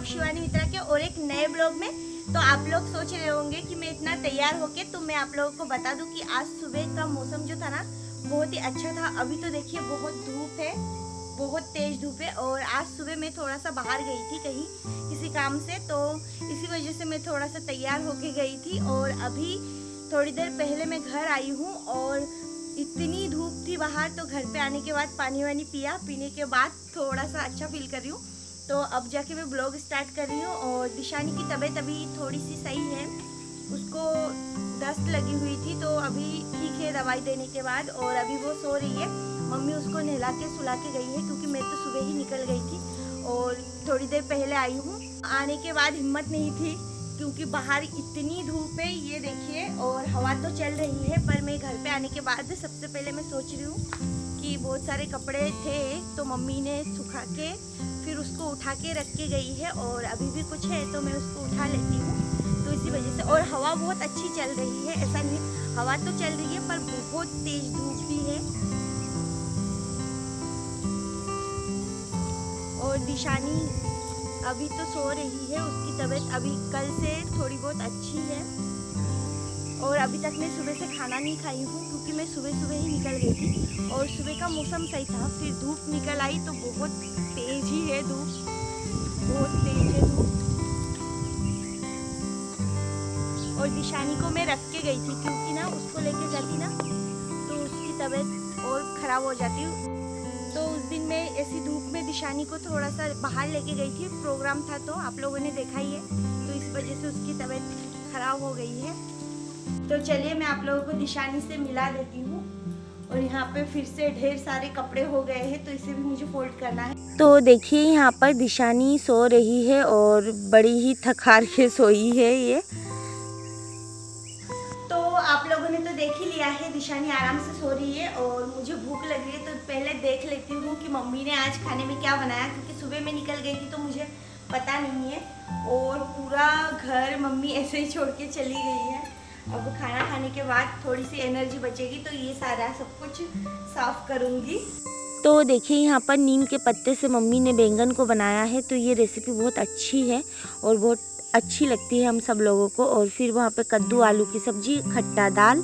Blog Shivani मित्रा के और एक नए ब्लॉग में। तो आप लोग सोच रहे होंगे कि मैं इतना तैयार होके, तो मैं आप लोगों को बता दूं कि आज सुबह का मौसम जो था ना बहुत ही अच्छा था। अभी तो देखिए बहुत धूप है, बहुत तेज धूप है। और आज सुबह मैं थोड़ा सा बाहर गई थी कहीं किसी काम से, तो इसी वजह से मैं थोड़ा सा तैयार होके गई थी। और अभी थोड़ी देर पहले मैं घर आई हूँ और इतनी धूप थी बाहर, तो घर पे आने के बाद पानी वानी पिया, पीने के बाद थोड़ा सा अच्छा फील कर रही हूँ। तो अब जाके मैं ब्लॉग स्टार्ट कर रही हूँ। और दिशानी की तबीयत अभी थोड़ी सी सही है, उसको दस्त लगी हुई थी, तो अभी ठीक है दवाई देने के बाद। और अभी वो सो रही है, मम्मी उसको नहला के सुला के गई है, क्योंकि मैं तो सुबह ही निकल गई थी और थोड़ी देर पहले आई हूँ। आने के बाद हिम्मत नहीं थी, क्योंकि बाहर इतनी धूप है, ये देखिए, और हवा तो चल रही है। पर मैं घर पे आने के बाद सबसे पहले मैं सोच रही हूँ कि बहुत सारे कपड़े थे, तो मम्मी ने सुखा के फिर उसको उठा के रख के गई है। और अभी भी कुछ है तो मैं उसको उठा लेती हूँ, तो इसी वजह से। और हवा बहुत अच्छी चल रही है, ऐसा नहीं, हवा तो चल रही है पर बहुत तेज धूप भी है। और दिशानी अभी तो सो रही है, उसकी तबीयत अभी कल से थोड़ी बहुत अच्छी है। और अभी तक मैं सुबह से खाना नहीं खाई हूँ, क्योंकि मैं सुबह सुबह ही निकल गई थी और सुबह का मौसम सही था। फिर धूप निकल आई तो बहुत तेज ही है धूप, बहुत तेज है धूप। और दिशानी को मैं रख के गई थी, क्योंकि ना उसको लेके जाती ना तो उसकी तबीयत और ख़राब हो जाती। तो उस दिन मैं ऐसी धूप में दिशानी को थोड़ा सा बाहर लेके गई थी, प्रोग्राम था, तो आप लोगों ने देखा ही है। तो इस वजह से उसकी तबीयत ख़राब हो गई है। तो चलिए मैं आप लोगों को दिशानी से मिला देती हूँ। और यहाँ पे फिर से ढेर सारे कपड़े हो गए हैं, तो इसे भी मुझे फोल्ड करना है। तो देखिए यहाँ पर दिशानी सो रही है और बड़ी ही थकार के सोई है ये। तो आप लोगों ने तो देख ही लिया है, दिशानी आराम से सो रही है और मुझे भूख लग रही है। तो पहले देख लेती हूँ कि मम्मी ने आज खाने में क्या बनाया, क्योंकि सुबह मैं निकल गई थी तो मुझे पता नहीं है। और पूरा घर मम्मी ऐसे ही छोड़ के चली गई है। अब खाना खाने के बाद थोड़ी सी एनर्जी बचेगी, तो ये सारा सब कुछ साफ करूँगी। तो देखिए यहाँ पर नीम के पत्ते से मम्मी ने बैंगन को बनाया है, तो ये रेसिपी बहुत अच्छी है और बहुत अच्छी लगती है हम सब लोगों को। और फिर वहाँ पे कद्दू आलू की सब्जी, खट्टा दाल,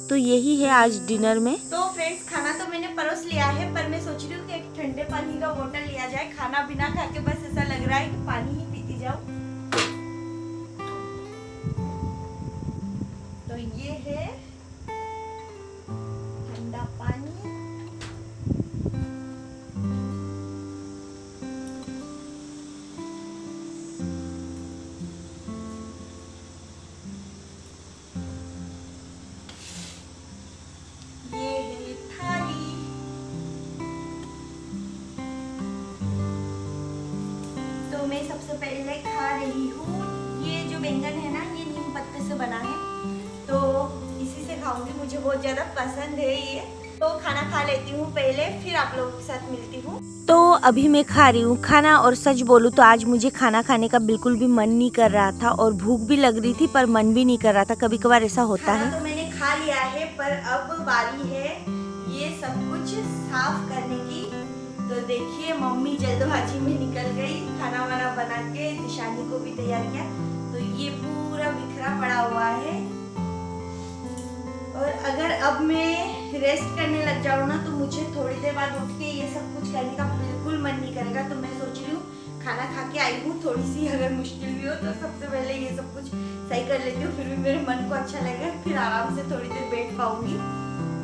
तो यही है आज डिनर में। तो फ्रेंड्स खाना तो मैंने परोस लिया है, पर मैं सोच रही हूँ कि एक ठंडे पानी का बोतल लिया जाए। खाना बिना खा के बस ऐसा लग रहा है कि पानी ही पीती जाओ। तो ये है ठंडा पानी। ये है थाली। तो मैं सबसे पहले खा रही हूँ। ये जो बैंगन है ना, ये नीम पत्ते से बना है, तो इसी से खाऊंगी, मुझे बहुत ज़्यादा पसंद है ये। तो खाना खा लेती हूँ पहले, फिर आप लोगों के साथ मिलती हूँ। तो अभी मैं खा रही हूँ खाना, और सच बोलूँ तो आज मुझे खाना खाने का बिल्कुल भी मन नहीं कर रहा था और भूख भी लग रही थी, पर मन भी नहीं कर रहा था। कभी कभार ऐसा होता है। तो मैंने खा लिया है, पर अब बारी है ये सब कुछ साफ करने की। तो देखिए मम्मी जल्दबाजी में निकल गई, खाना वाना बना के दिशानी को भी तैयार किया। तो ये पूरा बिखरा पड़ा हुआ है। और अगर अब मैं रेस्ट करने लग जाऊँ ना, तो मुझे थोड़ी देर बाद उठ के ये सब कुछ करने का बिल्कुल मन नहीं करेगा। तो मैं सोच रही हूँ खाना खा के आई हूँ, थोड़ी सी अगर मुश्किल भी हो तो सबसे पहले ये सब कुछ सही कर लेती हूँ, फिर भी मेरे मन को अच्छा लगेगा, फिर आराम से थोड़ी देर बैठ पाऊंगी।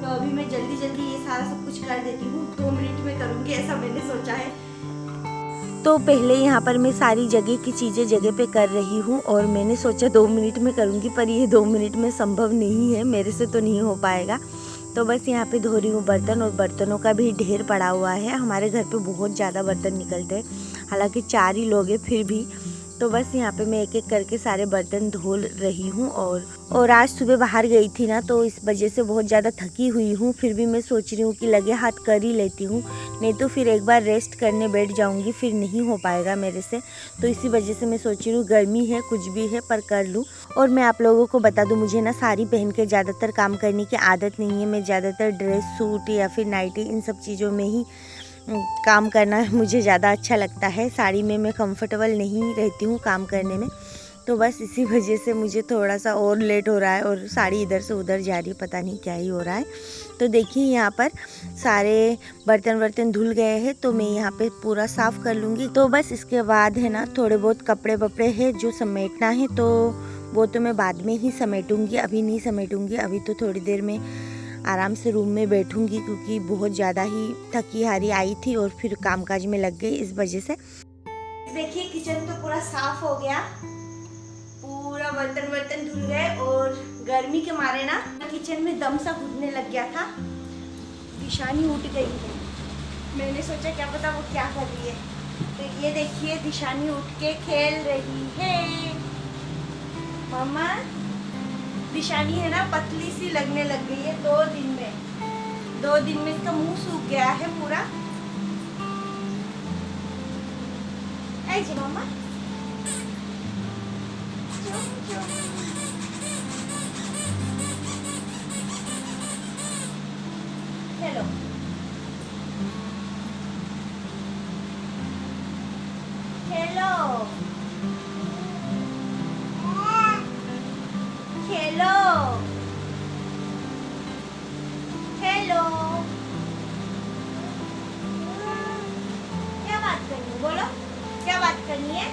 तो अभी मैं जल्दी जल्दी ये सारा सब कुछ कर देती हूँ, 2 मिनट में करूँगी, ऐसा मैंने सोचा है। तो पहले यहाँ पर मैं सारी जगह की चीज़ें जगह पे कर रही हूँ, और मैंने सोचा 2 मिनट में करूँगी, पर ये 2 मिनट में संभव नहीं है, मेरे से तो नहीं हो पाएगा। तो बस यहाँ पे धो रही हूँ बर्तन, और बर्तनों का भी ढेर पड़ा हुआ है। हमारे घर पे बहुत ज़्यादा बर्तन निकलते हैं, हालांकि 4 ही लोग हैं फिर भी। तो बस यहाँ पे मैं एक एक करके सारे बर्तन धो रही हूँ। और आज सुबह बाहर गई थी ना, तो इस वजह से बहुत ज़्यादा थकी हुई हूँ। फिर भी मैं सोच रही हूँ कि लगे हाथ कर ही लेती हूँ, नहीं तो फिर एक बार रेस्ट करने बैठ जाऊँगी, फिर नहीं हो पाएगा मेरे से। तो इसी वजह से मैं सोच रही हूँ गर्मी है, कुछ भी है, पर कर लूँ। और मैं आप लोगों को बता दूँ, मुझे ना साड़ी पहन के ज़्यादातर काम करने की आदत नहीं है। मैं ज़्यादातर ड्रेस, सूट या फिर नाइटी, इन सब चीज़ों में ही काम करना मुझे ज़्यादा अच्छा लगता है। साड़ी में मैं कंफर्टेबल नहीं रहती हूँ काम करने में, तो बस इसी वजह से मुझे थोड़ा सा और लेट हो रहा है और साड़ी इधर से उधर जा रही है, पता नहीं क्या ही हो रहा है। तो देखिए यहाँ पर सारे बर्तन धुल गए हैं, तो मैं यहाँ पे पूरा साफ़ कर लूँगी। तो बस इसके बाद है ना थोड़े बहुत कपड़े वपड़े हैं जो समेटना है, तो वो तो मैं बाद में ही समेटूँगी, अभी नहीं समेटूँगी। अभी तो थोड़ी देर में आराम से रूम में बैठूँगी, क्योंकि बहुत ज़्यादा ही थकी हारी आई थी और फिर कामकाज में लग गई इस वजह से। देखिए किचन तो पूरा साफ़ हो गया, पूरा बर्तन धुल गए और गर्मी के मारे ना किचन में दम सा घुटने लग गया था। दिशानी उठ गई है, मैंने सोचा क्या पता वो क्या कर रही है। तो ये देखिए दिशानी उठ के खेल रही है। मम्मा दिशानी है ना पतली सी लगने लग गई है 2 दिन में इसका मुंह सूख गया है पूरा। ऐसे मम्मा हेलो हेलो हेलो हेलो, क्या बात करनी है बोलो, क्या बात करनी है,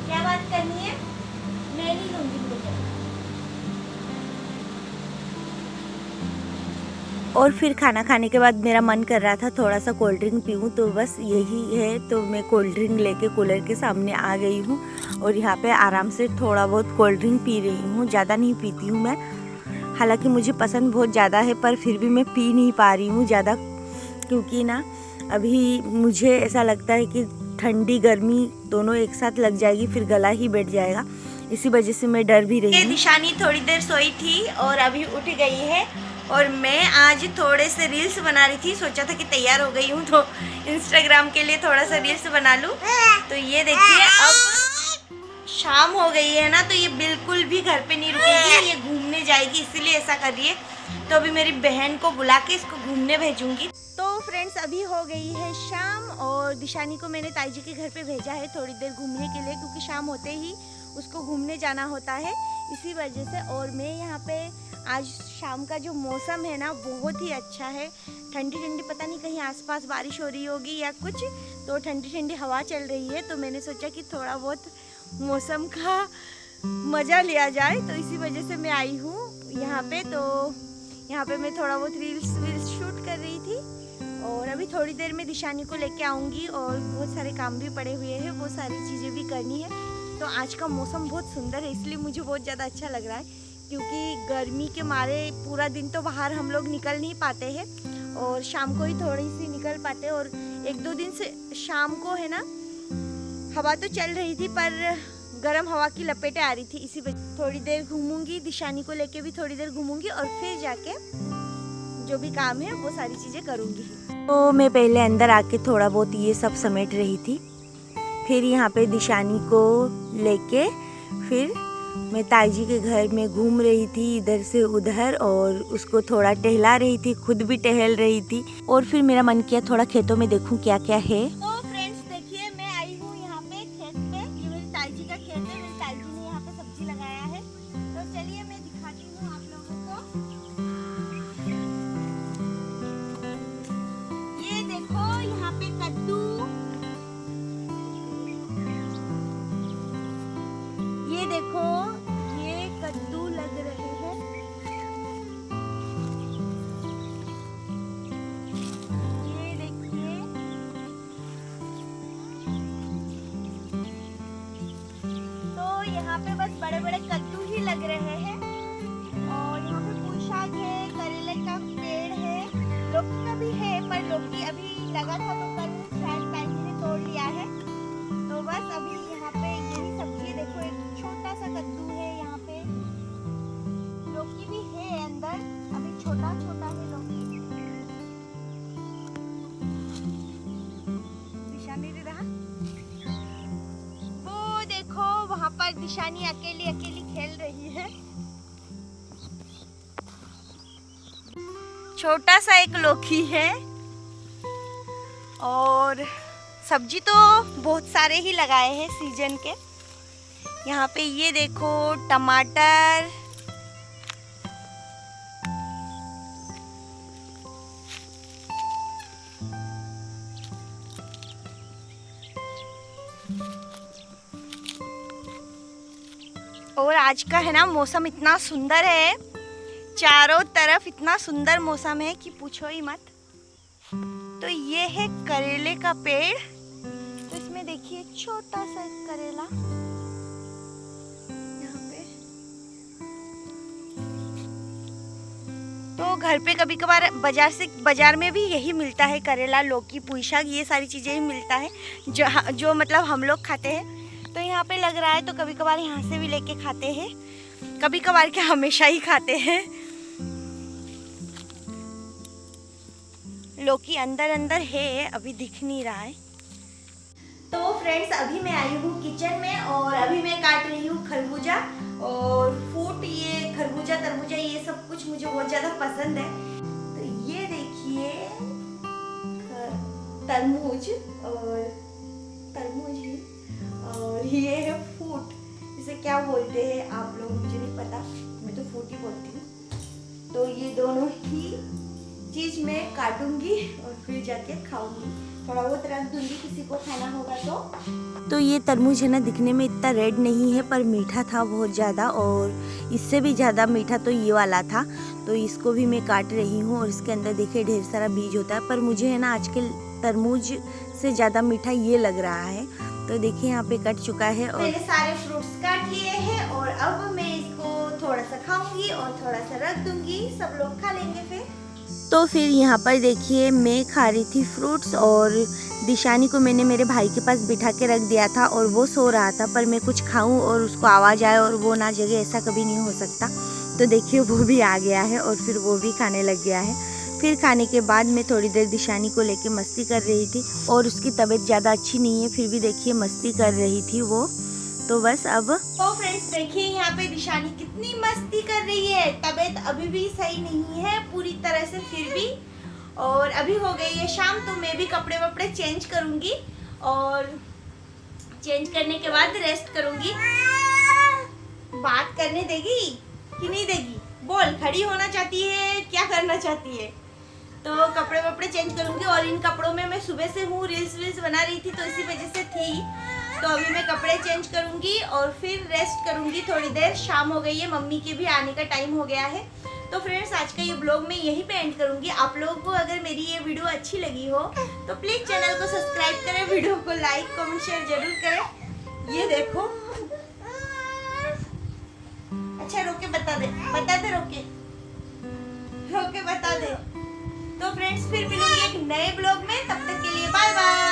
क्या बात करनी है? मैं नहीं लूंगी मुझे। और फिर खाना खाने के बाद मेरा मन कर रहा था थोड़ा सा कोल्ड ड्रिंक पीऊँ, तो बस यही है, तो मैं कोल्ड ड्रिंक लेके कूलर के सामने आ गई हूँ और यहाँ पे आराम से थोड़ा बहुत कोल्ड ड्रिंक पी रही हूँ। ज़्यादा नहीं पीती हूँ मैं, हालांकि मुझे पसंद बहुत ज़्यादा है, पर फिर भी मैं पी नहीं पा रही हूँ ज़्यादा, क्योंकि ना अभी मुझे ऐसा लगता है कि ठंडी गर्मी दोनों एक साथ लग जाएगी, फिर गला ही बैठ जाएगा। इसी वजह से मैं डर भी रही हूँ। दिशानी थोड़ी देर सोई थी और अभी उठ गई है और मैं आज थोड़े से रील्स बना रही थी। सोचा था कि तैयार हो गई हूँ तो इंस्टाग्राम के लिए थोड़ा सा रील्स बना लूँ। तो ये देखिए अब शाम हो गई है ना, तो ये बिल्कुल भी घर पे नहीं रुकेगी, ये घूमने जाएगी, इसीलिए ऐसा कर रही है। तो अभी मेरी बहन को बुला के इसको घूमने भेजूंगी। तो फ्रेंड्स अभी हो गई है शाम और दिशानी को मैंने ताई जी के घर पे भेजा है थोड़ी देर घूमने के लिए, क्योंकि शाम होते ही उसको घूमने जाना होता है, इसी वजह से। और मैं यहाँ पे आज शाम का जो मौसम है ना बहुत ही अच्छा है, ठंडी ठंडी, पता नहीं कहीं आसपास बारिश हो रही होगी या कुछ, तो ठंडी ठंडी हवा चल रही है। तो मैंने सोचा कि थोड़ा बहुत मौसम का मज़ा लिया जाए, तो इसी वजह से मैं आई हूँ यहाँ पे। तो यहाँ पे मैं थोड़ा बहुत रील्स शूट कर रही थी और अभी थोड़ी देर में दिशानी को लेके आऊँगी और बहुत सारे काम भी पड़े हुए हैं, वो सारी चीज़ें भी करनी है। तो आज का मौसम बहुत सुंदर है, इसलिए मुझे बहुत ज़्यादा अच्छा लग रहा है, क्योंकि गर्मी के मारे पूरा दिन तो बाहर हम लोग निकल नहीं पाते हैं और शाम को ही थोड़ी सी निकल पाते हैं। और 1-2 दिन से शाम को है ना हवा तो चल रही थी, पर गर्म हवा की लपेटें आ रही थी, इसी वजह थोड़ी देर घूमूंगी, दिशानी को लेके भी थोड़ी देर घूमूंगी और फिर जाके जो भी काम है वो सारी चीज़ें करूँगी। तो मैं पहले अंदर आके थोड़ा बहुत ये सब समेट रही थी, फिर यहाँ पे दिशानी को लेके फिर मैं ताई जी के घर में घूम रही थी इधर से उधर और उसको थोड़ा टहला रही थी, खुद भी टहल रही थी। और फिर मेरा मन किया थोड़ा खेतों में देखूं क्या क्या है। तो फ्रेंड्स देखिए मैं आई हूँ यहाँ पे खेत पे, ये मेरी ताई जी का खेत है, मेरी ताई जी ने यहाँ पे सब्जी लगाया है। तो चलिए मैं दिखाती हूँ आप लोगों को। ये देखो यहाँ पे कद्दू, ये देखो ये कद्दू लग रहे हैं, ये देखिए। तो यहाँ पे बस बड़े बड़े कद्दू ही लग रहे हैं और यहाँ पे पुंई शाक है, करेले का पेड़ है, लौकी का भी है, पर लौकी अभी लगा था तो कल शायद ताई जी ने तोड़ लिया है। तो बस अभी यहाँ पे यही सब्जी देखो, एक छोटा सा कद्दू है, यहाँ पे लौकी भी है अंदर, अभी छोटा छोटा है लौकी। दिशानी दे रहा, वो देखो वहाँ पर दिशानी अकेली अकेली खेल रही है। छोटा सा एक लौकी है और सब्जी तो बहुत सारे ही लगाए हैं सीजन के। यहाँ पे ये देखो टमाटर, और आज का है ना मौसम इतना सुंदर है, चारों तरफ इतना सुंदर मौसम है कि पूछो ही मत। तो ये है करेले का पेड़। तो इसमें देखिए छोटा सा करेला यहाँ पे। तो घर पे कभी कभार बाजार में भी यही मिलता है, करेला, लौकी, पुई शाक, ये सारी चीज़ें ही मिलता है जो मतलब हम लोग खाते हैं। तो यहाँ पे लग रहा है तो कभी कभार यहाँ से भी लेके खाते हैं, कभी कभार क्या हमेशा ही खाते हैं। लौकी अंदर अंदर है, अभी दिख नहीं रहा है। तो फ्रेंड्स अभी मैं आई हूँ किचन में और अभी मैं काट रही हूँ खरबूजा और फ्रूट। ये खरबूजा तरबूजा ये सब कुछ मुझे बहुत ज़्यादा पसंद है। तो ये देखिए तरबूज ही, और ये है फ्रूट, इसे क्या बोलते हैं आप लोग, मुझे नहीं पता, मैं तो फ्रूट ही बोलती हूँ। तो ये दोनों ही चीज़ मैं काटूंगी और फिर जाके खाऊंगी, थोड़ा बहुत रख दूंगी किसी को खाना होगा तो ये तरबूज है ना, दिखने में इतना रेड नहीं है पर मीठा था बहुत ज़्यादा, और इससे भी ज़्यादा मीठा तो ये वाला था। तो इसको भी मैं काट रही हूँ और इसके अंदर देखिए ढेर सारा बीज होता है, पर मुझे है ना आजकल तरबूज से ज़्यादा मीठा ये लग रहा है। तो देखिए यहाँ पे कट चुका है और मैंने सारे फ्रूट्स काट लिए हैं और अब मैं इसको थोड़ा सा खाऊंगी और थोड़ा सा रख दूंगी, सब लोग खा लेंगे फिर। तो फिर यहाँ पर देखिए मैं खा रही थी फ्रूट्स और दिशानी को मैंने मेरे भाई के पास बिठा के रख दिया था और वो सो रहा था, पर मैं कुछ खाऊं और उसको आवाज़ आए और वो ना जगे, ऐसा कभी नहीं हो सकता। तो देखिए वो भी आ गया है और फिर वो भी खाने लग गया है। फिर खाने के बाद मैं थोड़ी देर दिशानी को लेके मस्ती कर रही थी और उसकी तबीयत ज़्यादा अच्छी नहीं है, फिर भी देखिए मस्ती कर रही थी वो। तो बस अब तो फ्रेंड्स देखिए यहाँ पे दिशानी कितनी मस्ती कर रही है, तबीयत अभी भी सही नहीं है पूरी तरह से फिर भी। और अभी हो गई है शाम, तो मैं भी कपड़े वपड़े चेंज करूँगी और चेंज करने के बाद रेस्ट करूँगी। बात करने देगी कि नहीं देगी, बोल, खड़ी होना चाहती है, क्या करना चाहती है? तो कपड़े वपड़े चेंज करूँगी और इन कपड़ों में मैं सुबह से हूँ, रील्स बना रही थी तो इसी वजह से थी। तो अभी मैं कपड़े चेंज करूँगी और फिर रेस्ट करूँगी थोड़ी देर, शाम हो गई है, मम्मी के भी आने का टाइम हो गया है। तो फ्रेंड्स आज का ये ब्लॉग मैं यहीं पे एंड करूँगी। आप लोगों को अगर मेरी ये वीडियो अच्छी लगी हो तो प्लीज़ चैनल को सब्सक्राइब करें, वीडियो को लाइक कमेंट शेयर जरूर करें। ये देखो, अच्छा रोके बता दे रोके बता दे। तो फ्रेंड्स फिर मिलूंगी एक नए ब्लॉग में, तब तक के लिए बाय बाय।